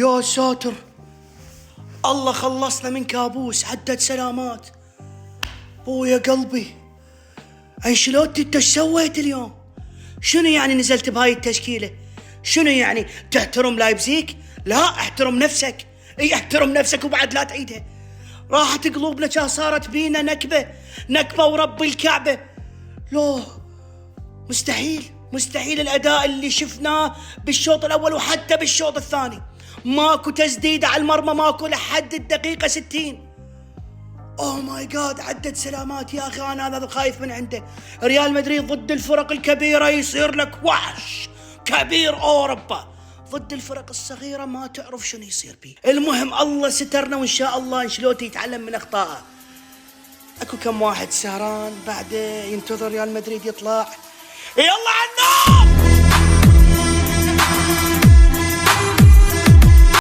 يا ساتر، الله خلصنا من كابوس. عدت سلامات يا قلبي. انشيلوتي انت ايش سويت اليوم؟ شنو يعني نزلت بهاي التشكيله؟ شنو يعني تحترم لايبزيك؟ لا، احترم نفسك. اي احترم نفسك وبعد لا تعيدها. راحت قلوبنا كان صارت بينا نكبه ورب الكعبه. لا، مستحيل الاداء اللي شفناه بالشوط الاول وحتى بالشوط الثاني. ماكو تسديده على المرمى، ماكو لحد الدقيقه 60. اوه ماي جاد، عدت سلامات يا اخي. انا هذا خايف من عنده. ريال مدريد ضد الفرق الكبيره يصير لك وحش كبير اوروبا، ضد الفرق الصغيره ما تعرف شنو يصير بيه. المهم الله سترنا، وان شاء الله انشيلوتي يتعلم من اخطائه. اكو كم واحد سهران بعد ينتظر ريال مدريد يطلع. يلا على النار.